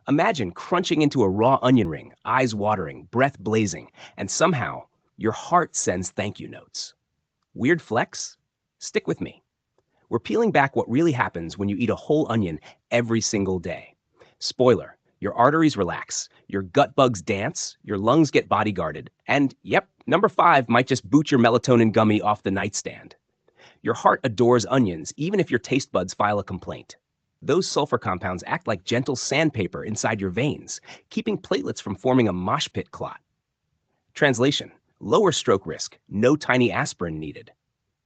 Imagine crunching into a raw onion ring, eyes watering, breath blazing, and somehow your heart sends thank you notes. Weird flex? Stick with me. We're peeling back what really happens when you eat a whole onion every single day. Spoiler, your arteries relax, your gut bugs dance, your lungs get bodyguarded, and yep, number 5 might just boot your melatonin gummy off the nightstand. Your heart adores onions, even if your taste buds file a complaint. Those sulfur compounds act like gentle sandpaper inside your veins, keeping platelets from forming a mosh pit clot. Translation: lower stroke risk, no tiny aspirin needed.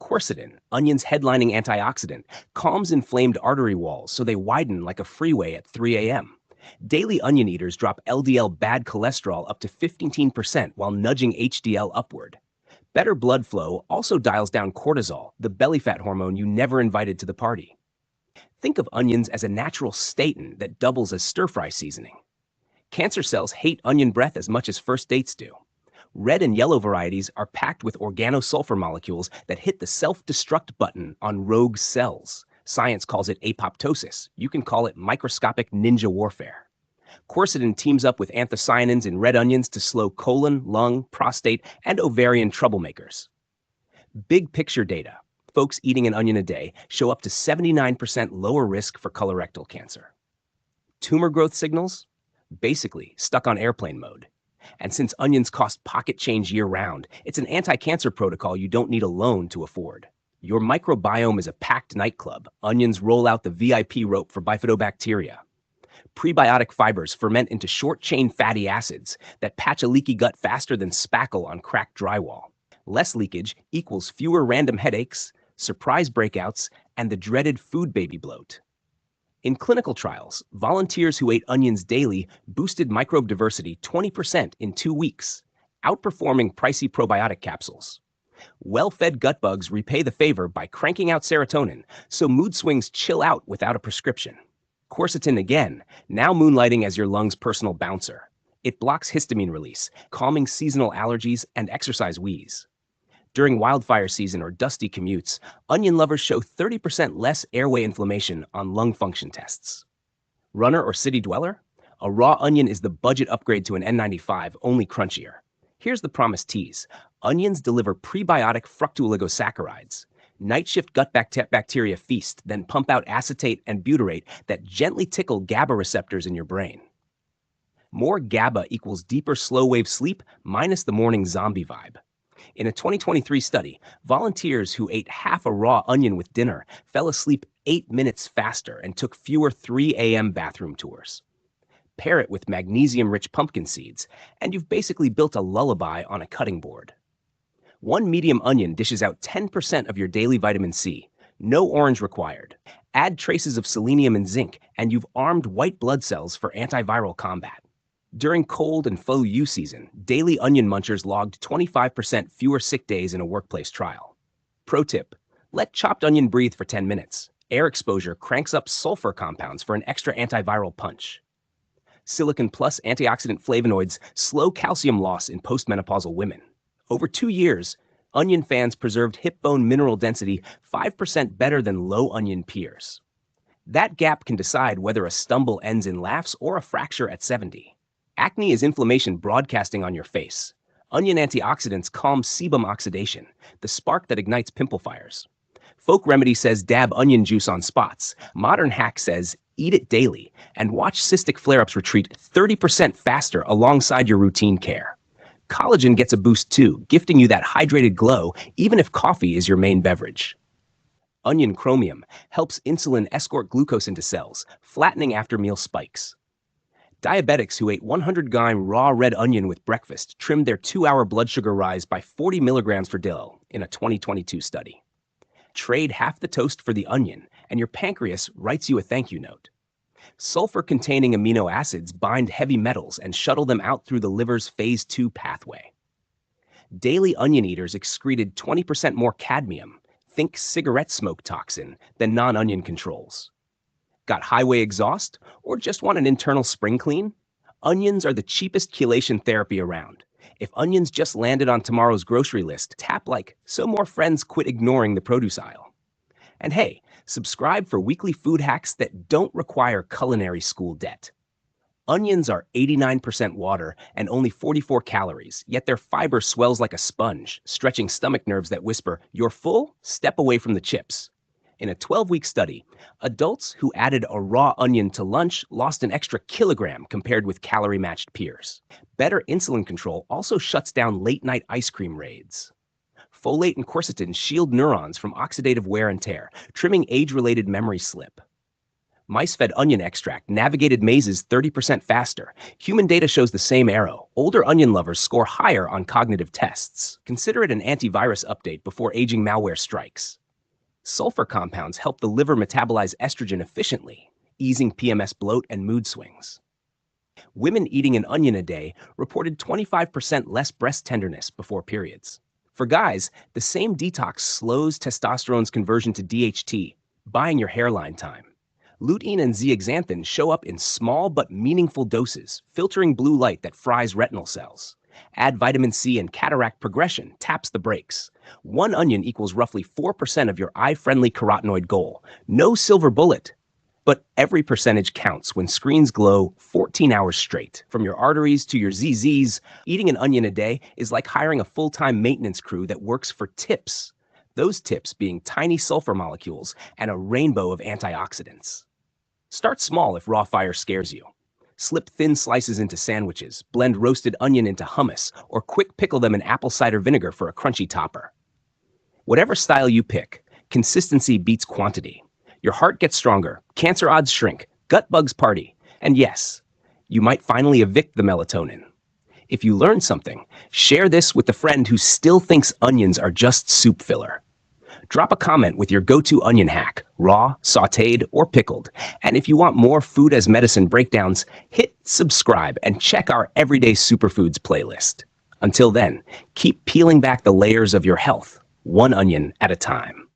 Quercetin, onion's headlining antioxidant, calms inflamed artery walls so they widen like a freeway at 3 a.m. Daily onion eaters drop LDL bad cholesterol up to 15% while nudging HDL upward. Better blood flow also dials down cortisol, the belly fat hormone you never invited to the party. Think of onions as a natural statin that doubles as stir-fry seasoning. Cancer cells hate onion breath as much as first dates do. Red and yellow varieties are packed with organosulfur molecules that hit the self-destruct button on rogue cells. Science calls it apoptosis. You can call it microscopic ninja warfare. Quercetin teams up with anthocyanins in red onions to slow colon, lung, prostate, and ovarian troublemakers. Big picture data. Folks eating an onion a day show up to 79% lower risk for colorectal cancer. Tumor growth signals? Basically, stuck on airplane mode. And since onions cost pocket change year-round, it's an anti-cancer protocol you don't need a loan to afford. Your microbiome is a packed nightclub. Onions roll out the VIP rope for bifidobacteria. Prebiotic fibers ferment into short-chain fatty acids that patch a leaky gut faster than spackle on cracked drywall. Less leakage equals fewer random headaches, surprise breakouts, and the dreaded food baby bloat. In clinical trials, volunteers who ate onions daily boosted microbe diversity 20% in 2 weeks, outperforming pricey probiotic capsules. Well-fed gut bugs repay the favor by cranking out serotonin, so mood swings chill out without a prescription. Quercetin again, now moonlighting as your lung's personal bouncer. It blocks histamine release, calming seasonal allergies and exercise wheeze. During wildfire season or dusty commutes, onion lovers show 30% less airway inflammation on lung function tests. Runner or city dweller? A raw onion is the budget upgrade to an N95, only crunchier. Here's the promised tease. Onions deliver prebiotic fructooligosaccharides. Night shift gut bacteria feast, then pump out acetate and butyrate that gently tickle GABA receptors in your brain. More GABA equals deeper slow-wave sleep minus the morning zombie vibe. In a 2023 study, volunteers who ate half a raw onion with dinner fell asleep 8 minutes faster and took fewer 3 a.m. bathroom tours. Pair it with magnesium-rich pumpkin seeds, and you've basically built a lullaby on a cutting board. One medium onion dishes out 10% of your daily vitamin C, no orange required. Add traces of selenium and zinc, and you've armed white blood cells for antiviral combat. During cold and flu U season, daily onion munchers logged 25% fewer sick days in a workplace trial. Pro tip: let chopped onion breathe for 10 minutes. Air exposure cranks up sulfur compounds for an extra antiviral punch. Silicon plus antioxidant flavonoids slow calcium loss in postmenopausal women. Over 2 years, onion fans preserved hip bone mineral density 5% better than low onion peers. That gap can decide whether a stumble ends in laughs or a fracture at 70. Acne is inflammation broadcasting on your face. Onion antioxidants calm sebum oxidation, the spark that ignites pimple fires. Folk remedy says dab onion juice on spots. Modern hack says eat it daily and watch cystic flare-ups retreat 30% faster alongside your routine care. Collagen gets a boost too, gifting you that hydrated glow even if coffee is your main beverage. Onion chromium helps insulin escort glucose into cells, flattening after-meal spikes. Diabetics who ate 100-gram raw red onion with breakfast trimmed their 2-hour blood sugar rise by 40 milligrams per dil in a 2022 study. Trade half the toast for the onion, and your pancreas writes you a thank you note. Sulfur-containing amino acids bind heavy metals and shuttle them out through the liver's phase 2 pathway. Daily onion eaters excreted 20% more cadmium, think cigarette smoke toxin, than non-onion controls. Got highway exhaust, or just want an internal spring clean? Onions are the cheapest chelation therapy around. If onions just landed on tomorrow's grocery list, tap like, so more friends quit ignoring the produce aisle. And hey, subscribe for weekly food hacks that don't require culinary school debt. Onions are 89% water and only 44 calories, yet their fiber swells like a sponge, stretching stomach nerves that whisper, "You're full? Step away from the chips." In a 12-week study, adults who added a raw onion to lunch lost an extra kilogram compared with calorie-matched peers. Better insulin control also shuts down late-night ice cream raids. Folate and quercetin shield neurons from oxidative wear and tear, trimming age-related memory slip. Mice-fed onion extract navigated mazes 30% faster. Human data shows the same arrow. Older onion lovers score higher on cognitive tests. Consider it an antivirus update before aging malware strikes. Sulfur compounds help the liver metabolize estrogen efficiently, easing PMS bloat and mood swings. Women eating an onion a day reported 25% less breast tenderness before periods. For guys, the same detox slows testosterone's conversion to DHT, buying your hairline time. Lutein and zeaxanthin show up in small but meaningful doses, filtering blue light that fries retinal cells. Add vitamin C and cataract progression taps the brakes. One onion equals roughly 4% of your eye-friendly carotenoid goal. No silver bullet. But every percentage counts when screens glow 14 hours straight. From your arteries to your ZZs, eating an onion a day is like hiring a full-time maintenance crew that works for tips. Those tips being tiny sulfur molecules and a rainbow of antioxidants. Start small if raw fire scares you. Slip thin slices into sandwiches, blend roasted onion into hummus, or quick pickle them in apple cider vinegar for a crunchy topper. Whatever style you pick, consistency beats quantity. Your heart gets stronger, cancer odds shrink, gut bugs party, and yes, you might finally evict the melatonin. If you learned something, share this with a friend who still thinks onions are just soup filler. Drop a comment with your go-to onion hack, raw, sautéed, or pickled. And if you want more food as medicine breakdowns, hit subscribe and check our Everyday Superfoods playlist. Until then, keep peeling back the layers of your health, one onion at a time.